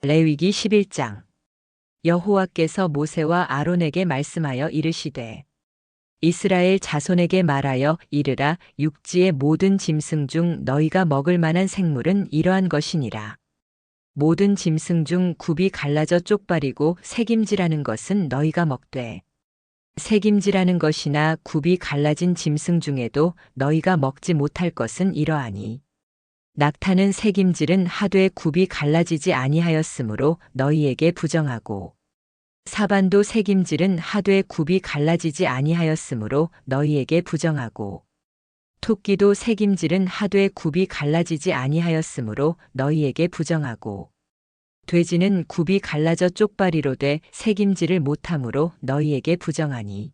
레위기 11장. 여호와께서 모세와 아론에게 말씀하여 이르시되 이스라엘 자손에게 말하여 이르라. 육지의 모든 짐승 중 너희가 먹을 만한 생물은 이러한 것이니라. 모든 짐승 중 굽이 갈라져 쪽발이고 새김질하는 것은 너희가 먹되 새김질하는 것이나 굽이 갈라진 짐승 중에도 너희가 먹지 못할 것은 이러하니 낙타는 새김질은 하되 굽이 갈라지지 아니하였으므로 너희에게 부정하고 사반도 새김질은 하되 굽이 갈라지지 아니하였으므로 너희에게 부정하고 토끼도 새김질은 하되 굽이 갈라지지 아니하였으므로 너희에게 부정하고 돼지는 굽이 갈라져 쪽발이로되 새김질을 못하므로 너희에게 부정하니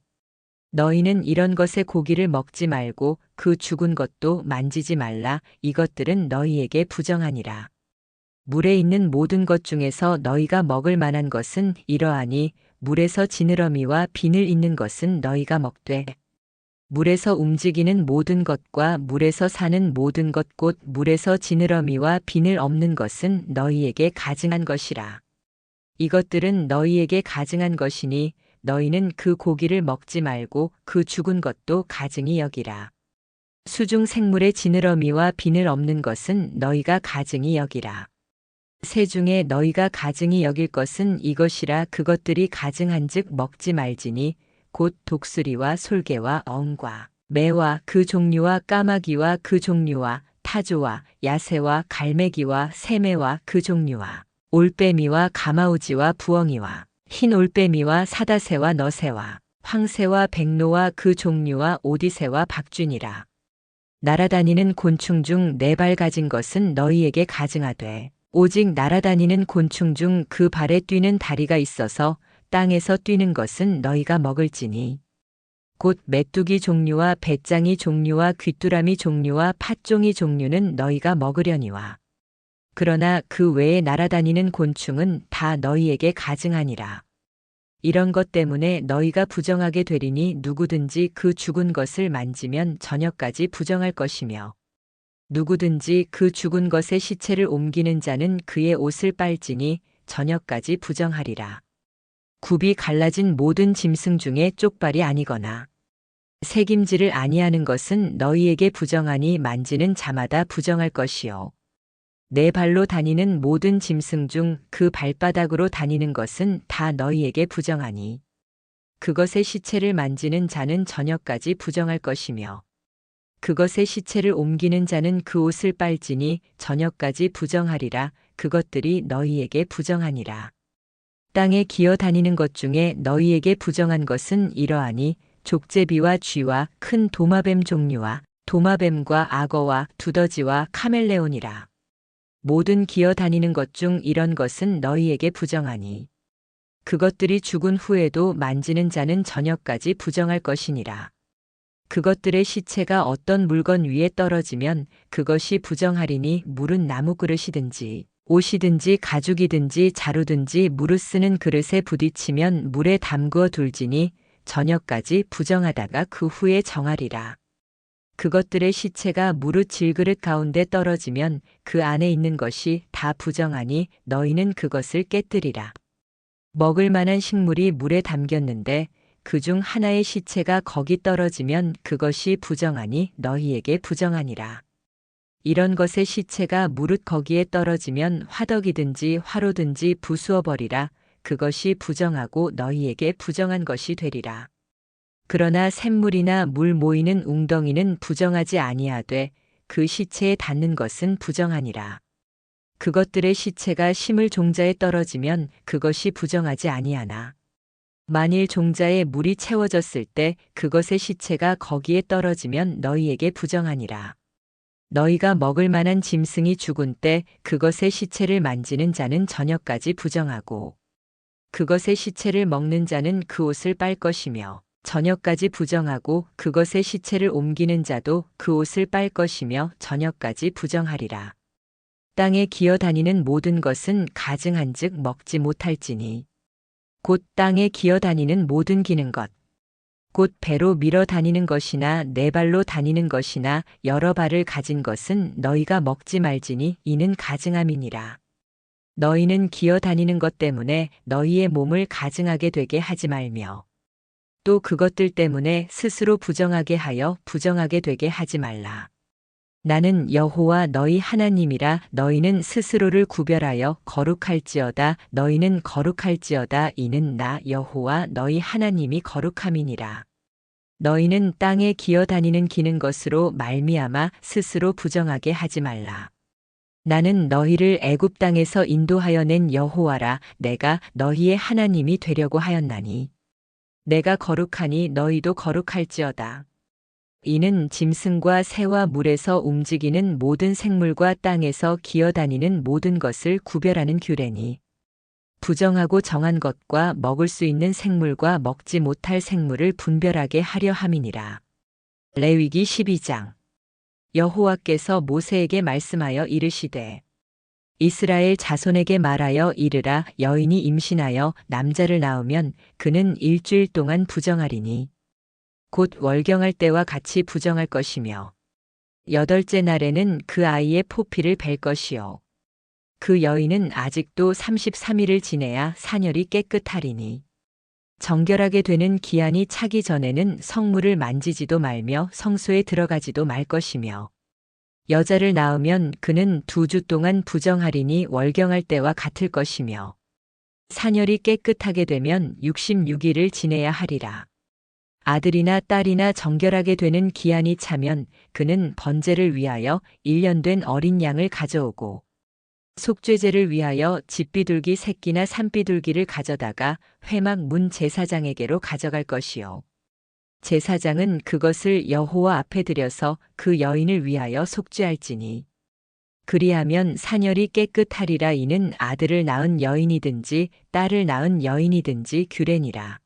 너희는 이런 것의 고기를 먹지 말고 그 죽은 것도 만지지 말라. 이것들은 너희에게 부정하니라. 물에 있는 모든 것 중에서 너희가 먹을 만한 것은 이러하니 물에서 지느러미와 비늘 있는 것은 너희가 먹되 물에서 움직이는 모든 것과 물에서 사는 모든 것 곧 물에서 지느러미와 비늘 없는 것은 너희에게 가증한 것이라. 이것들은 너희에게 가증한 것이니 너희는 그 고기를 먹지 말고 그 죽은 것도 가증히 여기라. 수중 생물의 지느러미와 비늘 없는 것은 너희가 가증히 여기라. 새 중에 너희가 가증히 여길 것은 이것이라. 그것들이 가증한즉 먹지 말지니 곧 독수리와 솔개와 엉과 매와 그 종류와 까마귀와 그 종류와 타조와 야새와 갈매기와 새매와 그 종류와 올빼미와 가마우지와 부엉이와 흰 올빼미와 사다새와 너새와 황새와 백로와 그 종류와 오디새와 박쥐니라. 날아다니는 곤충 중 네 발 가진 것은 너희에게 가증하되 오직 날아다니는 곤충 중 그 발에 뛰는 다리가 있어서 땅에서 뛰는 것은 너희가 먹을지니 곧 메뚜기 종류와 배짱이 종류와 귀뚜라미 종류와 팥종이 종류는 너희가 먹으려니와 그러나 그 외에 날아다니는 곤충은 다 너희에게 가증하니라. 이런 것 때문에 너희가 부정하게 되리니 누구든지 그 죽은 것을 만지면 저녁까지 부정할 것이며 누구든지 그 죽은 것의 시체를 옮기는 자는 그의 옷을 빨지니 저녁까지 부정하리라. 굽이 갈라진 모든 짐승 중에 쪽발이 아니거나 새김질을 아니하는 것은 너희에게 부정하니 만지는 자마다 부정할 것이요 네 발로 다니는 모든 짐승 중 그 발바닥으로 다니는 것은 다 너희에게 부정하니 그것의 시체를 만지는 자는 저녁까지 부정할 것이며 그것의 시체를 옮기는 자는 그 옷을 빨지니 저녁까지 부정하리라. 그것들이 너희에게 부정하니라. 땅에 기어 다니는 것 중에 너희에게 부정한 것은 이러하니 족제비와 쥐와 큰 도마뱀 종류와 도마뱀과 악어와 두더지와 카멜레온이라. 모든 기어 다니는 것 중 이런 것은 너희에게 부정하니 그것들이 죽은 후에도 만지는 자는 저녁까지 부정할 것이니라. 그것들의 시체가 어떤 물건 위에 떨어지면 그것이 부정하리니 물은 나무 그릇이든지 옷이든지 가죽이든지 자루든지 무릇 쓰는 그릇에 부딪히면 물에 담그어 둘지니 저녁까지 부정하다가 그 후에 정하리라. 그것들의 시체가 무릇 질그릇 가운데 떨어지면 그 안에 있는 것이 다 부정하니 너희는 그것을 깨뜨리라. 먹을 만한 식물이 물에 담겼는데 그중 하나의 시체가 거기 떨어지면 그것이 부정하니 너희에게 부정하니라. 이런 것의 시체가 무릇 거기에 떨어지면 화덕이든지 화로든지 부수어 버리라. 그것이 부정하고 너희에게 부정한 것이 되리라. 그러나 샘물이나 물 모이는 웅덩이는 부정하지 아니하되 그 시체에 닿는 것은 부정하니라. 그것들의 시체가 심을 종자에 떨어지면 그것이 부정하지 아니하나 만일 종자에 물이 채워졌을 때 그것의 시체가 거기에 떨어지면 너희에게 부정하니라. 너희가 먹을 만한 짐승이 죽은 때 그것의 시체를 만지는 자는 저녁까지 부정하고 그것의 시체를 먹는 자는 그 옷을 빨 것이며 저녁까지 부정하고 그것의 시체를 옮기는 자도 그 옷을 빨 것이며 저녁까지 부정하리라. 땅에 기어 다니는 모든 것은 가증한즉 먹지 못할지니 곧 땅에 기어 다니는 모든 기는 것 곧 배로 밀어 다니는 것이나 네 발로 다니는 것이나 여러 발을 가진 것은 너희가 먹지 말지니 이는 가증함이니라. 너희는 기어 다니는 것 때문에 너희의 몸을 가증하게 되게 하지 말며 또 그것들 때문에 스스로 부정하게 하여 부정하게 되게 하지 말라. 나는 여호와 너희 하나님이라. 너희는 스스로를 구별하여 거룩할지어다. 너희는 거룩할지어다. 이는 나 여호와 너희 하나님이 거룩함이니라. 너희는 땅에 기어 다니는 기는 것으로 말미암아 스스로 부정하게 하지 말라. 나는 너희를 애굽 땅에서 인도하여 낸 여호와라. 내가 너희의 하나님이 되려고 하였나니 내가 거룩하니 너희도 거룩할지어다. 이는 짐승과 새와 물에서 움직이는 모든 생물과 땅에서 기어다니는 모든 것을 구별하는 규례니 부정하고 정한 것과 먹을 수 있는 생물과 먹지 못할 생물을 분별하게 하려 함이니라. 레위기 12장. 여호와께서 모세에게 말씀하여 이르시되 이스라엘 자손에게 말하여 이르라. 여인이 임신하여 남자를 낳으면 그는 일주일 동안 부정하리니 곧 월경할 때와 같이 부정할 것이며 8째 날에는 그 아이의 포피를 벨 것이요 그 여인은 아직도 33일을 지내야 사녀리 깨끗하리니 정결하게 되는 기한이 차기 전에는 성물을 만지지도 말며 성소에 들어가지도 말 것이며 여자를 낳으면 그는 2주 동안 부정하리니 월경할 때와 같을 것이며 사녀리 깨끗하게 되면 66일을 지내야 하리라. 아들이나 딸이나 정결하게 되는 기한이 차면 그는 번제를 위하여 1년 된 어린 양을 가져오고 속죄제를 위하여 집비둘기 새끼나 산비둘기를 가져다가 회막 문 제사장에게로 가져갈 것이요 제사장은 그것을 여호와 앞에 들여서 그 여인을 위하여 속죄할지니 그리하면 사녀리 깨끗하리라. 이는 아들을 낳은 여인이든지 딸을 낳은 여인이든지 규례니라.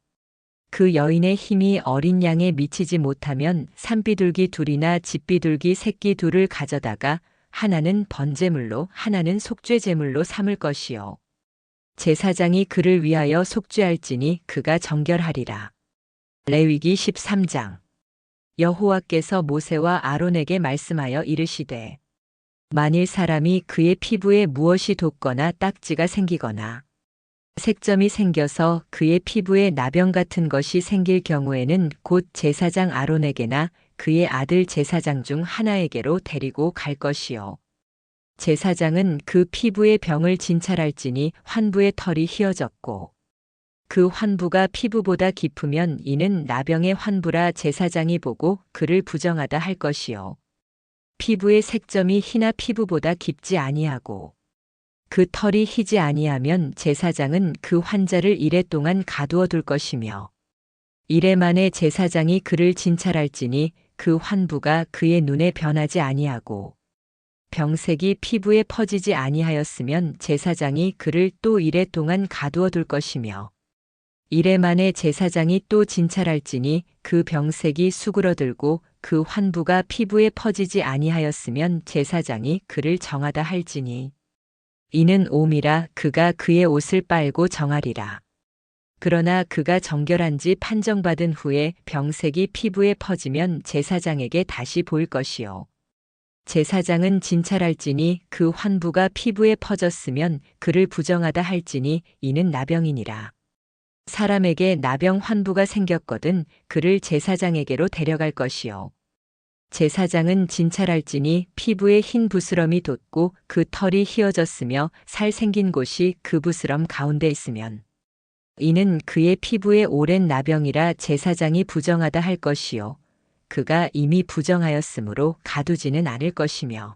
그 여인의 힘이 어린 양에 미치지 못하면 산비둘기 2이나 집비둘기 새끼 2를 가져다가 하나는 번제물로 하나는 속죄제물로 삼을 것이요 제사장이 그를 위하여 속죄할지니 그가 정결하리라. 레위기 13장. 여호와께서 모세와 아론에게 말씀하여 이르시되 만일 사람이 그의 피부에 무엇이 돋거나 딱지가 생기거나 색점이 생겨서 그의 피부에 나병 같은 것이 생길 경우에는 곧 제사장 아론에게나 그의 아들 제사장 중 하나에게로 데리고 갈 것이요 제사장은 그 피부의 병을 진찰할지니 환부의 털이 휘어졌고 그 환부가 피부보다 깊으면 이는 나병의 환부라. 제사장이 보고 그를 부정하다 할 것이요 피부의 색점이 희나 피부보다 깊지 아니하고 그 털이 희지 아니하면 제사장은 그 환자를 이레 동안 가두어 둘 것이며 이레 만에 제사장이 그를 진찰할지니 그 환부가 그의 눈에 변하지 아니하고 병색이 피부에 퍼지지 아니하였으면 제사장이 그를 또 이레 동안 가두어 둘 것이며 이레 만에 제사장이 또 진찰할지니 그 병색이 수그러들고 그 환부가 피부에 퍼지지 아니하였으면 제사장이 그를 정하다 할지니 이는 오미라. 그가 그의 옷을 빨고 정하리라. 그러나 그가 정결한지 판정받은 후에 병색이 피부에 퍼지면 제사장에게 다시 보일 것이요 제사장은 진찰할지니 그 환부가 피부에 퍼졌으면 그를 부정하다 할지니 이는 나병이니라. 사람에게 나병 환부가 생겼거든 그를 제사장에게로 데려갈 것이요 제사장은 진찰할지니 피부에 흰 부스럼이 돋고 그 털이 휘어졌으며 살 생긴 곳이 그 부스럼 가운데 있으면 이는 그의 피부에 오랜 나병이라. 제사장이 부정하다 할 것이요 그가 이미 부정하였으므로 가두지는 않을 것이며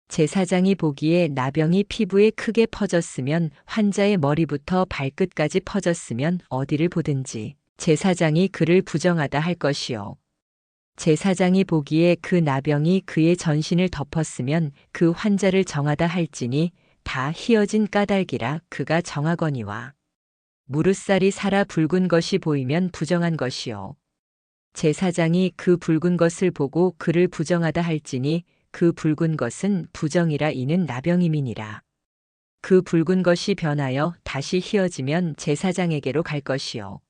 제사장이 보기에 나병이 피부에 크게 퍼졌으면 환자의 머리부터 발끝까지 퍼졌으면 어디를 보든지 제사장이 그를 부정하다 할 것이요 제사장이 보기에 그 나병이 그의 전신을 덮었으면 그 환자를 정하다 할지니 다 휘어진 까닭이라. 그가 정하거니와 무릇살이 살아 붉은 것이 보이면 부정한 것이요 제사장이 그 붉은 것을 보고 그를 부정하다 할지니 그 붉은 것은 부정이라. 이는 나병임이니라. 그 붉은 것이 변하여 다시 휘어지면 제사장에게로 갈 것이요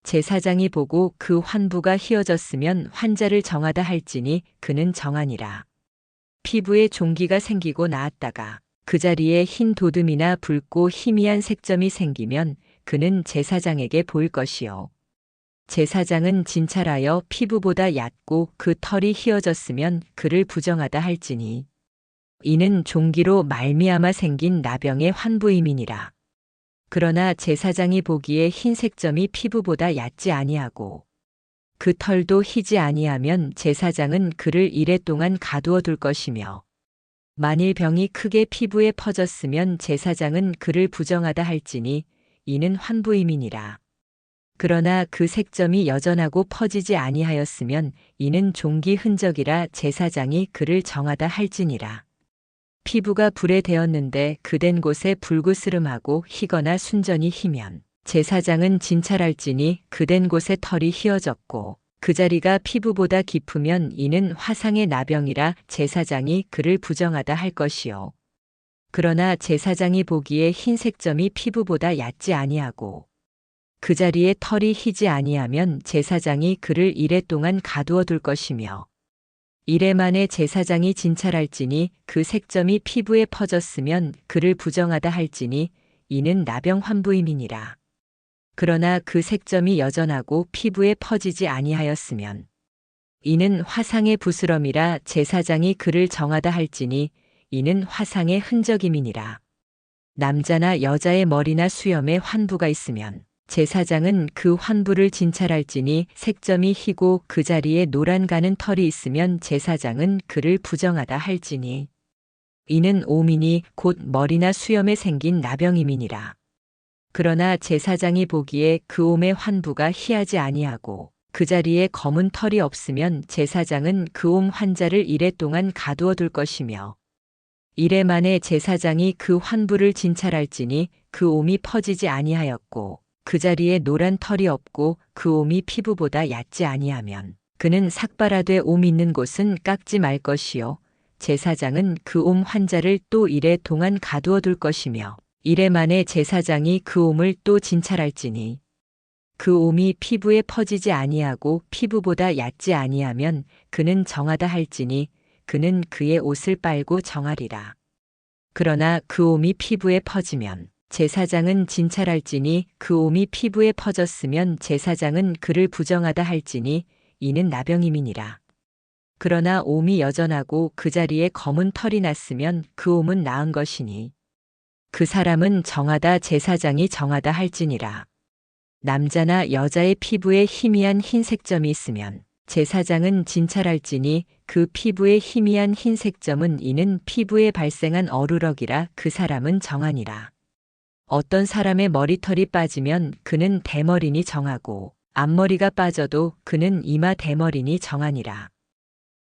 제사장이 보고 그 환부가 휘어졌으면 환자를 정하다 할지니 그는 정하니라. 피부에 종기가 생기고 나았다가 그 자리에 흰 도듬이나 붉고 희미한 색점이 생기면 그는 제사장에게 보일 것이요. 제사장은 진찰하여 피부보다 얕고 그 털이 휘어졌으면 그를 부정하다 할지니 이는 종기로 말미암아 생긴 나병의 환부임이니라. 그러나 제사장이 보기에 흰 색점이 피부보다 얕지 아니하고 그 털도 희지 아니하면 제사장은 그를 이레 동안 가두어 둘 것이며 만일 병이 크게 피부에 퍼졌으면 제사장은 그를 부정하다 할지니 이는 환부임이니라. 그러나 그 색점이 여전하고 퍼지지 아니하였으면 이는 종기 흔적이라 제사장이 그를 정하다 할지니라. 피부가 불에 데었는데 그된 곳에 불그스름하고 희거나 순전히 희면 제사장은 진찰할지니 그된 곳에 털이 휘어졌고 그 자리가 피부보다 깊으면 이는 화상의 나병이라 제사장이 그를 부정하다 할 것이요. 그러나 제사장이 보기에 흰 색점이 피부보다 얕지 아니하고 그 자리에 털이 희지 아니하면 제사장이 그를 이레 동안 가두어 둘 것이며 이레 만에 제사장이 진찰할지니 그 색점이 피부에 퍼졌으면 그를 부정하다 할지니 이는 나병 환부임이니라. 그러나 그 색점이 여전하고 피부에 퍼지지 아니하였으면 이는 화상의 부스럼이라 제사장이 그를 정하다 할지니 이는 화상의 흔적임이니라. 남자나 여자의 머리나 수염에 환부가 있으면 제사장은 그 환부를 진찰할지니 색점이 희고 그 자리에 노란 가는 털이 있으면 제사장은 그를 부정하다 할지니 이는 오민이 곧 머리나 수염에 생긴 나병임이니라. 그러나 제사장이 보기에 그 옴의 환부가 희하지 아니하고 그 자리에 검은 털이 없으면 제사장은 그 옴 환자를 이레 동안 가두어 둘 것이며 이레 만에 제사장이 그 환부를 진찰할지니 그 옴이 퍼지지 아니하였고 그 자리에 노란 털이 없고 그 옴이 피부보다 얕지 아니하면 그는 삭발하되 옴 있는 곳은 깎지 말 것이요 제사장은 그 옴 환자를 또 이레 동안 가두어 둘 것이며 이레 만에 제사장이 그 옴을 또 진찰할지니 그 옴이 피부에 퍼지지 아니하고 피부보다 얕지 아니하면 그는 정하다 할지니 그는 그의 옷을 빨고 정하리라. 그러나 그 옴이 피부에 퍼지면 제사장은 진찰할지니 그 옴이 피부에 퍼졌으면 제사장은 그를 부정하다 할지니 이는 나병임이니라. 그러나 옴이 여전하고 그 자리에 검은 털이 났으면 그 옴은 나은 것이니 그 사람은 정하다 제사장이 정하다 할지니라. 남자나 여자의 피부에 희미한 흰 색점이 있으면 제사장은 진찰할지니 그 피부에 희미한 흰 색점은 이는 피부에 발생한 어루럭이라 그 사람은 정하니라. 어떤 사람의 머리털이 빠지면 그는 대머리니 정하고 앞머리가 빠져도 그는 이마 대머리니 정하니라.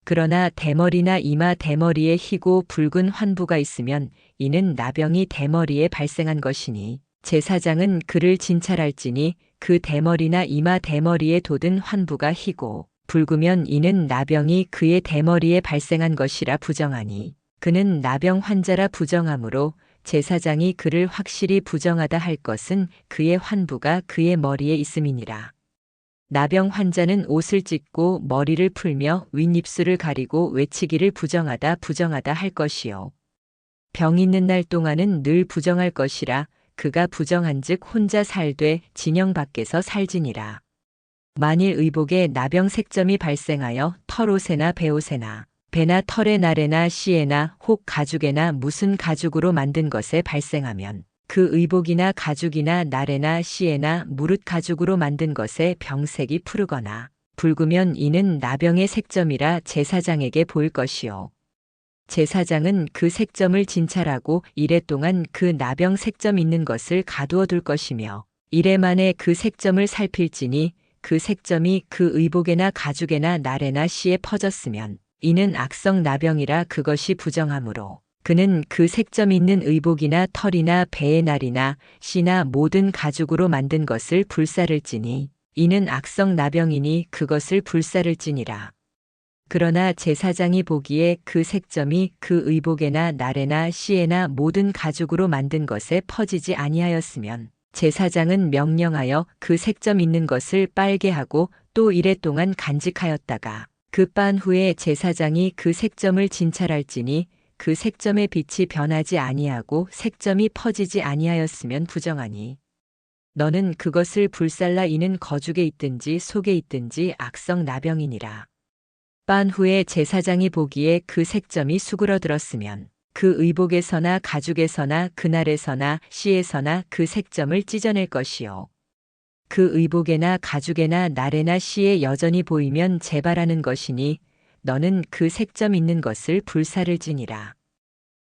그러나 대머리나 이마 대머리에 희고 붉은 환부가 있으면 이는 나병이 대머리에 발생한 것이니 제사장은 그를 진찰할지니 그 대머리나 이마 대머리에 돋은 환부가 희고 붉으면 이는 나병이 그의 대머리에 발생한 것이라 부정하니 그는 나병 환자라 부정하므로 제사장이 그를 확실히 부정하다 할 것은 그의 환부가 그의 머리에 있음이니라. 나병 환자는 옷을 찢고 머리를 풀며 윗입술을 가리고 외치기를 부정하다 할 것이요. 병 있는 날 동안은 늘 부정할 것이라 그가 부정한즉 혼자 살되 진영 밖에서 살지니라. 만일 의복에 나병 색점이 발생하여 털옷에나 베옷에나 배나 털의 나래나 씨에나 혹 가죽에나 무슨 가죽으로 만든 것에 발생하면 그 의복이나 가죽이나 나래나 씨에나 무릇 가죽으로 만든 것에 병색이 푸르거나 붉으면 이는 나병의 색점이라 제사장에게 보일 것이요. 제사장은 그 색점을 진찰하고 이레 동안 그 나병 색점 있는 것을 가두어 둘 것이며 이레 만에 그 색점을 살필지니 그 색점이 그 의복에나 가죽에나 나래나 씨에 퍼졌으면 이는 악성 나병이라 그것이 부정하므로 그는 그 색점 있는 의복이나 털이나 배의 날이나 씨나 모든 가죽으로 만든 것을 불사를지니 이는 악성 나병이니 그것을 불사를지니라. 그러나 제사장이 보기에 그 색점이 그 의복에나 나래나 씨에나 모든 가죽으로 만든 것에 퍼지지 아니하였으면 제사장은 명령하여 그 색점 있는 것을 빨게 하고 또 이레 동안 간직하였다가 그 빤 후에 제사장이 그 색점을 진찰할지니 그 색점의 빛이 변하지 아니하고 색점이 퍼지지 아니하였으면 부정하니 너는 그것을 불살라 이는 거죽에 있든지 속에 있든지 악성 나병이니라. 빤 후에 제사장이 보기에 그 색점이 수그러들었으면 그 의복에서나 가죽에서나 그날에서나 씨에서나 그 색점을 찢어낼 것이요. 그 의복에나 가죽에나 날에나 씨에 여전히 보이면 재발하는 것이니 너는 그 색점 있는 것을 불사를 지니라.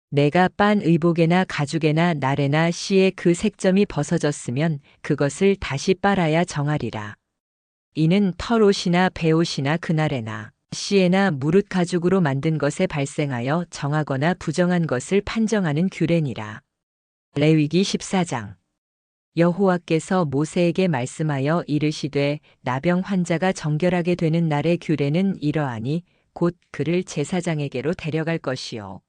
내가 빤 의복에나 가죽에나 날에나 씨에 그 색점이 벗어졌으면 그것을 다시 빨아야 정하리라. 이는 털옷이나 배옷이나 그날에나 씨에나 무릇 가죽으로 만든 것에 발생하여 정하거나 부정한 것을 판정하는 규례니라. 레위기 14장. 여호와께서 모세에게 말씀하여 이르시되 나병 환자가 정결하게 되는 날의 규례는 이러하니 곧 그를 제사장에게로 데려갈 것이요.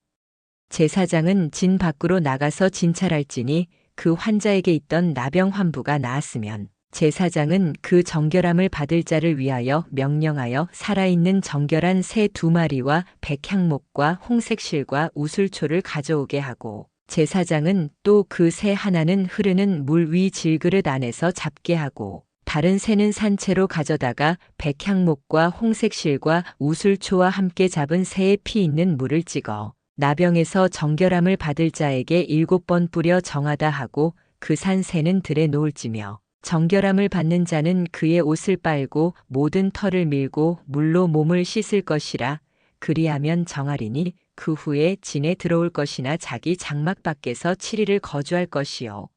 제사장은 진 밖으로 나가서 진찰할지니 그 환자에게 있던 나병 환부가 나았으면 제사장은 그 정결함을 받을 자를 위하여 명령하여 살아있는 정결한 새 2마리와 백향목과 홍색실과 우슬초를 가져오게 하고 제사장은 또 그 새 하나는 흐르는 물 위 질그릇 안에서 잡게 하고 다른 새는 산채로 가져다가 백향목과 홍색실과 우슬초와 함께 잡은 새의 피 있는 물을 찍어 나병에서 정결함을 받을 자에게 7번 뿌려 정하다 하고 그 산 새는 들에 놓을지며 정결함을 받는 자는 그의 옷을 빨고 모든 털을 밀고 물로 몸을 씻을 것이라. 그리하면 정하리니 그 후에 진에 들어올 것이나 자기 장막 밖에서 7일을 거주할 것이요.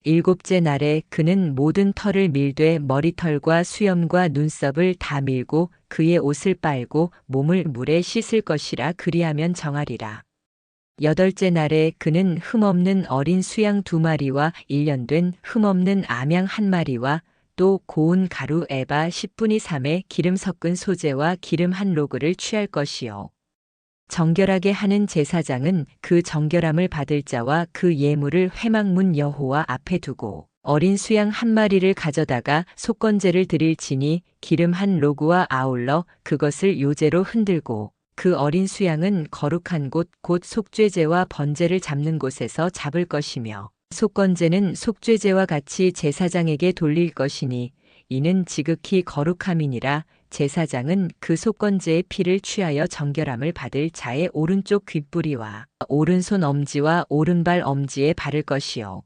7째 날에 그는 모든 털을 밀되 머리털과 수염과 눈썹을 다 밀고 그의 옷을 빨고 몸을 물에 씻을 것이라. 그리하면 정하리라. 8째 날에 그는 흠없는 어린 수양 2마리와 1년 된 흠없는 암양 1마리와 또 고운 가루 에바 10분의 3의 기름 섞은 소재와 기름 1로그를 취할 것이요. 정결하게 하는 제사장은 그 정결함을 받을 자와 그 예물을 회막문 여호와 앞에 두고 어린 수양 1마리를 가져다가 속건제를 드릴지니 기름 1로그와 아울러 그것을 요제로 흔들고 그 어린 수양은 거룩한 곳 곧 속죄제와 번제를 잡는 곳에서 잡을 것이며 속건제는 속죄제와 같이 제사장에게 돌릴 것이니 이는 지극히 거룩함이니라. 제사장은 그 속건제의 피를 취하여 정결함을 받을 자의 오른쪽 귓뿌리와 오른손 엄지와 오른발 엄지에 바를 것이요.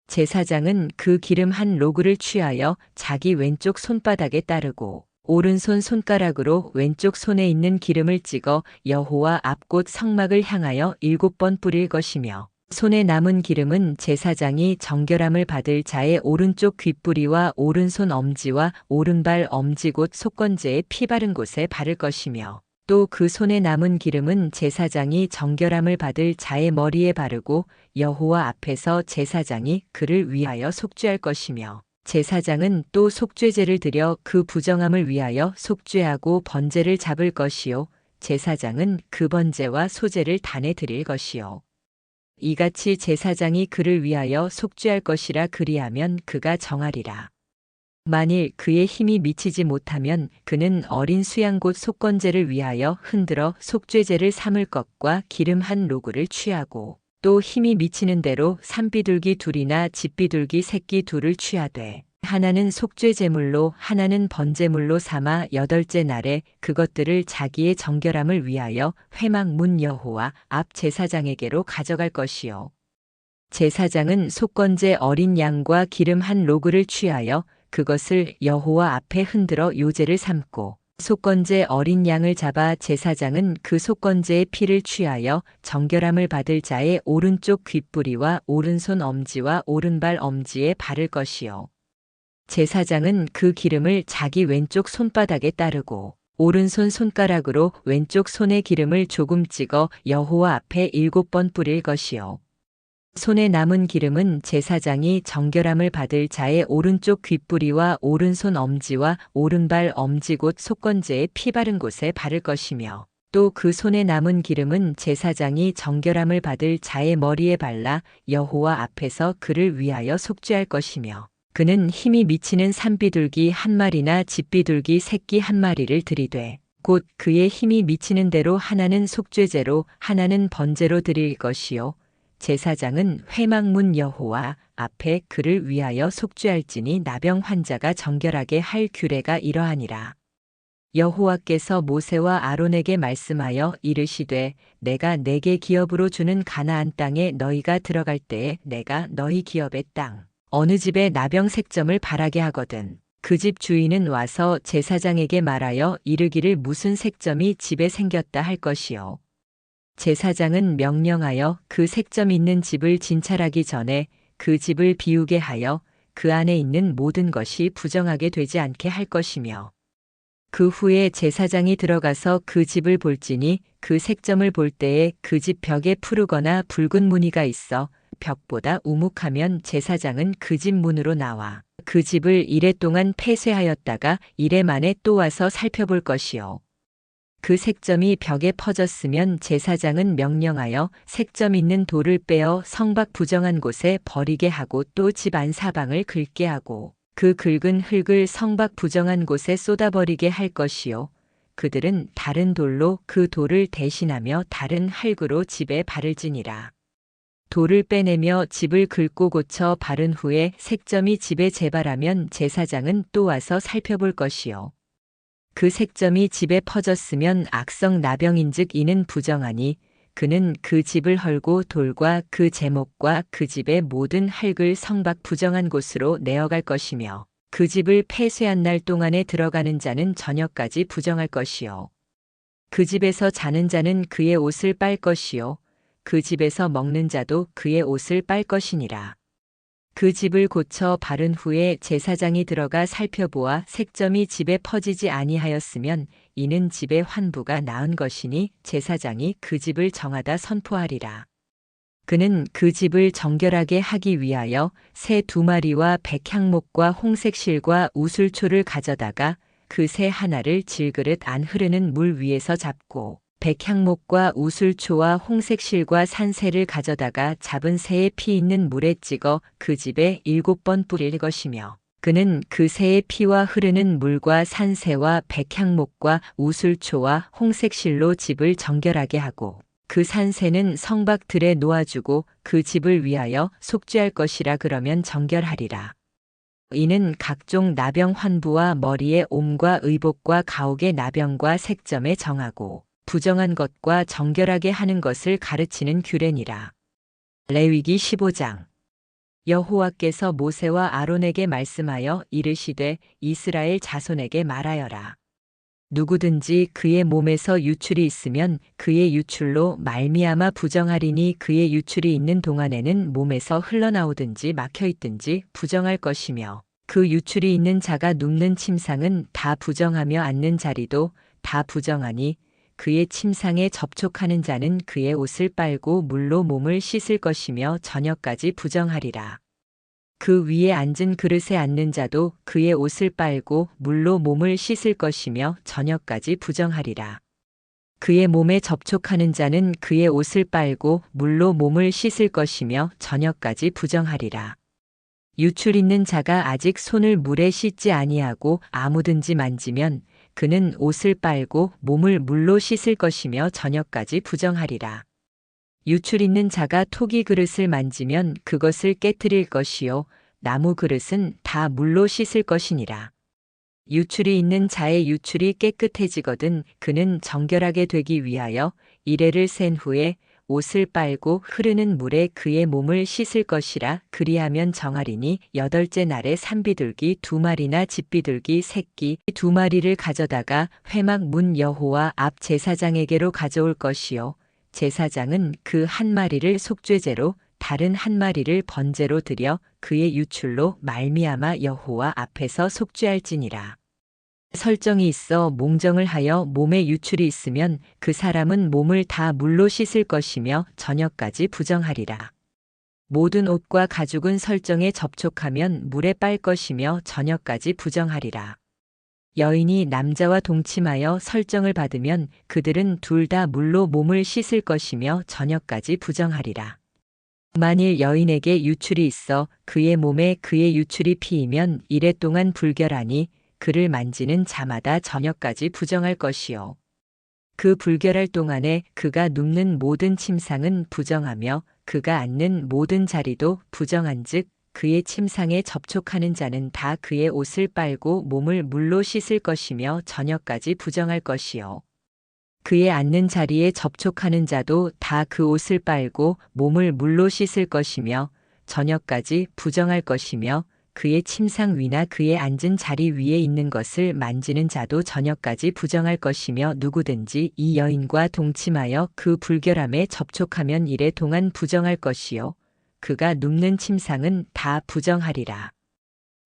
제사장은 그 기름 1로그를 취하여 자기 왼쪽 손바닥에 따르고 오른손 손가락으로 왼쪽 손에 있는 기름을 찍어 여호와 앞 곧 성막을 향하여 7번 뿌릴 것이며 손에 남은 기름은 제사장이 정결함을 받을 자의 오른쪽 귓뿌리와 오른손 엄지와 오른발 엄지 곧 속건제에 피 바른 곳에 바를 것이며 또 그 손에 남은 기름은 제사장이 정결함을 받을 자의 머리에 바르고 여호와 앞에서 제사장이 그를 위하여 속죄할 것이며 제사장은 또 속죄제를 드려 그 부정함을 위하여 속죄하고 번제를 잡을 것이요. 제사장은 그 번제와 소제를 단에 드릴 것이요. 이같이 제사장이 그를 위하여 속죄할 것이라. 그리하면 그가 정하리라. 만일 그의 힘이 미치지 못하면 그는 어린 수양 곧 속건제를 위하여 흔들어 속죄제를 삼을 것과 기름 1로그를 취하고 또 힘이 미치는 대로 산비둘기 2이나 집비둘기 새끼 2를 취하되 하나는 속죄제물로 하나는 번제물로 삼아 8째 날에 그것들을 자기의 정결함을 위하여 회막문 여호와 앞 제사장에게로 가져갈 것이요. 제사장은 속건제 어린 양과 기름 1로그를 취하여 그것을 여호와 앞에 흔들어 요제를 삼고 속건제 어린 양을 잡아 제사장은 그 속건제의 피를 취하여 정결함을 받을 자의 오른쪽 귓뿌리와 오른손 엄지와 오른발 엄지에 바를 것이요. 제사장은 그 기름을 자기 왼쪽 손바닥에 따르고 오른손 손가락으로 왼쪽 손에 기름을 조금 찍어 여호와 앞에 7번 뿌릴 것이요. 손에 남은 기름은 제사장이 정결함을 받을 자의 오른쪽 귓뿌리와 오른손 엄지와 오른발 엄지 곧 속건제에 피 바른 곳에 바를 것이며 또 그 손에 남은 기름은 제사장이 정결함을 받을 자의 머리에 발라 여호와 앞에서 그를 위하여 속죄할 것이며 그는 힘이 미치는 산비둘기 1마리나 집비둘기 새끼 1마리를 들이되 곧 그의 힘이 미치는 대로 하나는 속죄제로 하나는 번제로 드릴 것이요 제사장은 회막문 여호와 앞에 그를 위하여 속죄할지니 나병 환자가 정결하게 할 규례가 이러하니라. 여호와께서 모세와 아론에게 말씀하여 이르시되 내가 내게 기업으로 주는 가나안 땅에 너희가 들어갈 때에 내가 너희 기업의 땅 어느 집에 나병 색점을 바라게 하거든 그 집 주인은 와서 제사장에게 말하여 이르기를 무슨 색점이 집에 생겼다 할 것이요 제사장은 명령하여 그 색점 있는 집을 진찰하기 전에 그 집을 비우게 하여 그 안에 있는 모든 것이 부정하게 되지 않게 할 것이며 그 후에 제사장이 들어가서 그 집을 볼지니 그 색점을 볼 때에 그 집 벽에 푸르거나 붉은 무늬가 있어 벽보다 우묵하면 제사장은 그 집 문으로 나와 그 집을 이래 동안 폐쇄하였다가 이래 만에 또 와서 살펴볼 것이요. 그 색점이 벽에 퍼졌으면 제사장은 명령하여 색점 있는 돌을 빼어 성밖 부정한 곳에 버리게 하고 또 집 안 사방을 긁게 하고 그 긁은 흙을 성밖 부정한 곳에 쏟아버리게 할 것이요. 그들은 다른 돌로 그 돌을 대신하며 다른 흙으로 집에 발을 지니라. 돌을 빼내며 집을 긁고 고쳐 바른 후에 색점이 집에 재발하면 제사장은 또 와서 살펴볼 것이요. 그 색점이 집에 퍼졌으면 악성 나병인즉 이는 부정하니 그는 그 집을 헐고 돌과 그 제목과 그 집의 모든 흙을 성밖 부정한 곳으로 내어갈 것이며 그 집을 폐쇄한 날 동안에 들어가는 자는 저녁까지 부정할 것이요. 그 집에서 자는 자는 그의 옷을 빨 것이요. 그 집에서 먹는 자도 그의 옷을 빨 것이니라. 그 집을 고쳐 바른 후에 제사장이 들어가 살펴보아 색점이 집에 퍼지지 아니하였으면 이는 집의 환부가 나은 것이니 제사장이 그 집을 정하다 선포하리라. 그는 그 집을 정결하게 하기 위하여 새 2마리와 백향목과 홍색실과 우술초를 가져다가 그 새 하나를 질그릇 안 흐르는 물 위에서 잡고 백향목과 우술초와 홍색실과 산새를 가져다가 잡은 새의 피 있는 물에 찍어 그 집에 7번 뿌릴 것이며 그는 그 새의 피와 흐르는 물과 산새와 백향목과 우술초와 홍색실로 집을 정결하게 하고 그 산새는 성밖 들에 놓아주고 그 집을 위하여 속죄할 것이라 그러면 정결하리라. 이는 각종 나병 환부와 머리의 옴과 의복과 가옥의 나병과 색점에 정하고 부정한 것과 정결하게 하는 것을 가르치는 규례니라. 레위기 15장. 여호와께서 모세와 아론에게 말씀하여 이르시되 이스라엘 자손에게 말하여라. 누구든지 그의 몸에서 유출이 있으면 그의 유출로 말미암아 부정하리니 그의 유출이 있는 동안에는 몸에서 흘러나오든지 막혀있든지 부정할 것이며 그 유출이 있는 자가 눕는 침상은 다 부정하며 앉는 자리도 다 부정하니 그의 침상에 접촉하는 자는 그의 옷을 빨고 물로 몸을 씻을 것이며 저녁까지 부정하리라. 그 위에 앉은 그릇에 앉는 자도 그의 옷을 빨고 물로 몸을 씻을 것이며 저녁까지 부정하리라. 그의 몸에 접촉하는 자는 그의 옷을 빨고 물로 몸을 씻을 것이며 저녁까지 부정하리라. 유출 있는 자가 아직 손을 물에 씻지 아니하고 아무든지 만지면 그는 옷을 빨고 몸을 물로 씻을 것이며 저녁까지 부정하리라. 유출 있는 자가 토기 그릇을 만지면 그것을 깨뜨릴 것이요 나무 그릇은 다 물로 씻을 것이니라. 유출이 있는 자의 유출이 깨끗해지거든 그는 정결하게 되기 위하여 이레를 센 후에 옷을 빨고 흐르는 물에 그의 몸을 씻을 것이라 그리하면 정하리니 8째 날에 산비둘기 2마리나 집비둘기 새끼 2마리를 가져다가 회막 문 여호와 앞 제사장에게로 가져올 것이요 제사장은 그 1마리를 속죄제로 다른 1마리를 번제로 드려 그의 유출로 말미암아 여호와 앞에서 속죄할지니라. 설정이 있어 몽정을 하여 몸에 유출이 있으면 그 사람은 몸을 다 물로 씻을 것이며 저녁까지 부정하리라. 모든 옷과 가죽은 설정에 접촉하면 물에 빨 것이며 저녁까지 부정하리라. 여인이 남자와 동침하여 설정을 받으면 그들은 둘 다 물로 몸을 씻을 것이며 저녁까지 부정하리라. 만일 여인에게 유출이 있어 그의 몸에 그의 유출이 피이면 이래 동안 불결하니 그를 만지는 자마다 저녁까지 부정할 것이요. 그 불결할 동안에 그가 눕는 모든 침상은 부정하며 그가 앉는 모든 자리도 부정한즉 그의 침상에 접촉하는 자는 다 그의 옷을 빨고 몸을 물로 씻을 것이며 저녁까지 부정할 것이요. 그의 앉는 자리에 접촉하는 자도 다 그 옷을 빨고 몸을 물로 씻을 것이며 저녁까지 부정할 것이며 그의 침상 위나 그의 앉은 자리 위에 있는 것을 만지는 자도 저녁까지 부정할 것이며 누구든지 이 여인과 동침하여 그 불결함에 접촉하면 이래 동안 부정할 것이요. 그가 눕는 침상은 다 부정하리라.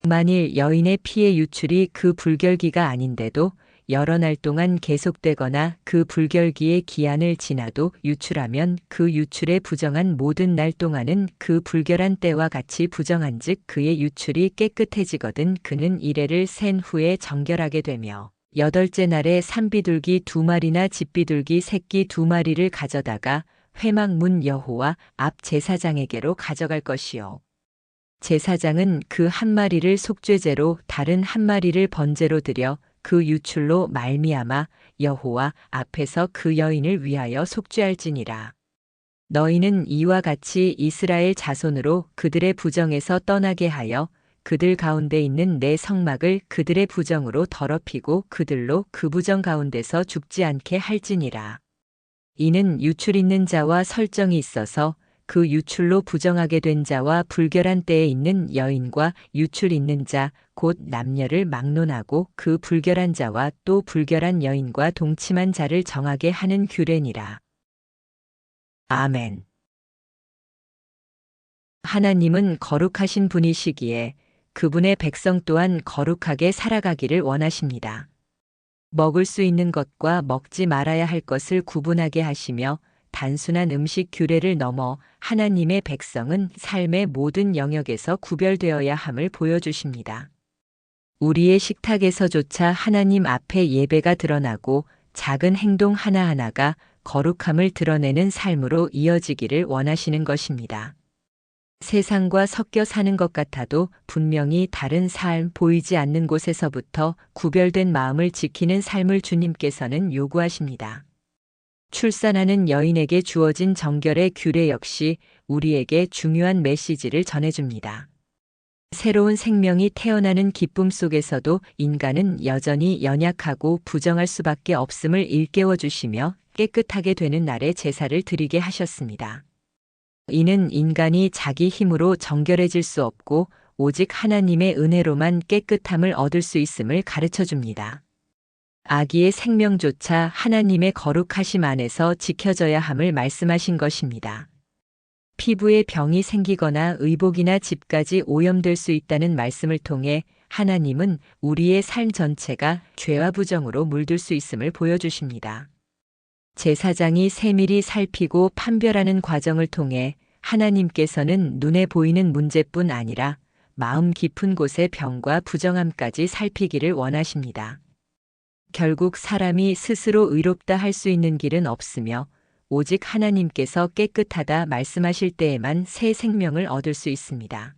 만일 여인의 피의 유출이 그 불결기가 아닌데도 여러 날 동안 계속되거나 그 불결기의 기한을 지나도 유출하면 그 유출에 부정한 모든 날 동안은 그 불결한 때와 같이 부정한즉 그의 유출이 깨끗해지거든 그는 이래를 센 후에 정결하게 되며 여덟째 날에 산비둘기 2마리나 집비둘기 새끼 2마리를 가져다가 회막문 여호와 앞 제사장에게로 가져갈 것이요. 제사장은 그 1마리를 속죄제로 다른 1마리를 번제로 드려 그 유출로 말미암아 여호와 앞에서 그 여인을 위하여 속죄할지니라. 너희는 이와 같이 이스라엘 자손으로 그들의 부정에서 떠나게 하여 그들 가운데 있는 내 성막을 그들의 부정으로 더럽히고 그들로 그 부정 가운데서 죽지 않게 할지니라. 이는 유출 있는 자와 설정이 있어서 그 유출로 부정하게 된 자와 불결한 때에 있는 여인과 유출 있는 자 곧 남녀를 막론하고 그 불결한 자와 또 불결한 여인과 동침한 자를 정하게 하는 규례니라. 아멘. 하나님은 거룩하신 분이시기에 그분의 백성 또한 거룩하게 살아가기를 원하십니다. 먹을 수 있는 것과 먹지 말아야 할 것을 구분하게 하시며 단순한 음식 규례를 넘어 하나님의 백성은 삶의 모든 영역에서 구별되어야 함을 보여주십니다. 우리의 식탁에서조차 하나님 앞에 예배가 드러나고 작은 행동 하나하나가 거룩함을 드러내는 삶으로 이어지기를 원하시는 것입니다. 세상과 섞여 사는 것 같아도 분명히 다른 삶, 보이지 않는 곳에서부터 구별된 마음을 지키는 삶을 주님께서는 요구하십니다. 출산하는 여인에게 주어진 정결의 규례 역시 우리에게 중요한 메시지를 전해줍니다. 새로운 생명이 태어나는 기쁨 속에서도 인간은 여전히 연약하고 부정할 수밖에 없음을 일깨워 주시며 깨끗하게 되는 날에 제사를 드리게 하셨습니다. 이는 인간이 자기 힘으로 정결해질 수 없고 오직 하나님의 은혜로만 깨끗함을 얻을 수 있음을 가르쳐 줍니다. 아기의 생명조차 하나님의 거룩하심 안에서 지켜져야 함을 말씀하신 것입니다. 피부에 병이 생기거나 의복이나 집까지 오염될 수 있다는 말씀을 통해 하나님은 우리의 삶 전체가 죄와 부정으로 물들 수 있음을 보여주십니다. 제사장이 세밀히 살피고 판별하는 과정을 통해 하나님께서는 눈에 보이는 문제뿐 아니라 마음 깊은 곳의 병과 부정함까지 살피기를 원하십니다. 결국 사람이 스스로 의롭다 할 수 있는 길은 없으며 오직 하나님께서 깨끗하다 말씀하실 때에만 새 생명을 얻을 수 있습니다.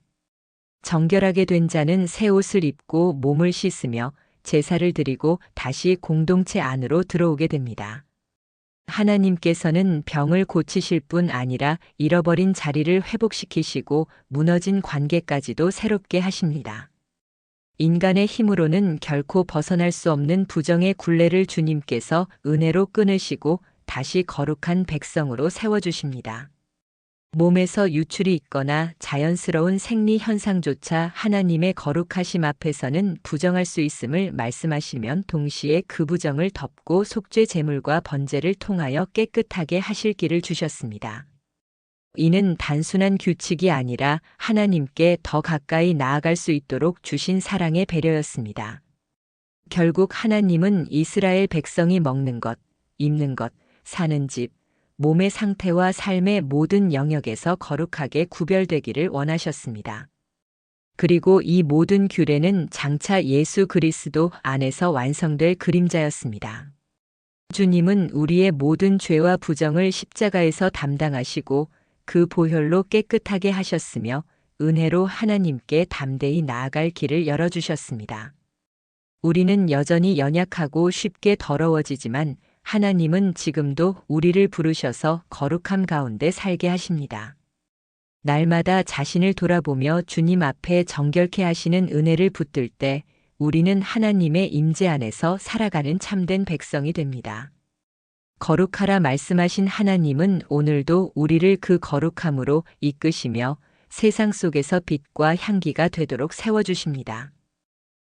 정결하게 된 자는 새 옷을 입고 몸을 씻으며 제사를 드리고 다시 공동체 안으로 들어오게 됩니다. 하나님께서는 병을 고치실 뿐 아니라 잃어버린 자리를 회복시키시고 무너진 관계까지도 새롭게 하십니다. 인간의 힘으로는 결코 벗어날 수 없는 부정의 굴레를 주님께서 은혜로 끊으시고 다시 거룩한 백성으로 세워주십니다. 몸에서 유출이 있거나 자연스러운 생리 현상조차 하나님의 거룩하심 앞에서는 부정할 수 있음을 말씀하시면 동시에 그 부정을 덮고 속죄 제물과 번제를 통하여 깨끗하게 하실 길을 주셨습니다. 이는 단순한 규칙이 아니라 하나님께 더 가까이 나아갈 수 있도록 주신 사랑의 배려였습니다. 결국 하나님은 이스라엘 백성이 먹는 것, 입는 것, 사는 집, 몸의 상태와 삶의 모든 영역에서 거룩하게 구별되기를 원하셨습니다. 그리고 이 모든 규례는 장차 예수 그리스도 안에서 완성될 그림자였습니다. 주님은 우리의 모든 죄와 부정을 십자가에서 담당하시고 그 보혈로 깨끗하게 하셨으며 은혜로 하나님께 담대히 나아갈 길을 열어주셨습니다. 우리는 여전히 연약하고 쉽게 더러워지지만 하나님은 지금도 우리를 부르셔서 거룩함 가운데 살게 하십니다. 날마다 자신을 돌아보며 주님 앞에 정결케 하시는 은혜를 붙들 때 우리는 하나님의 임재 안에서 살아가는 참된 백성이 됩니다. 거룩하라 말씀하신 하나님은 오늘도 우리를 그 거룩함으로 이끄시며 세상 속에서 빛과 향기가 되도록 세워주십니다.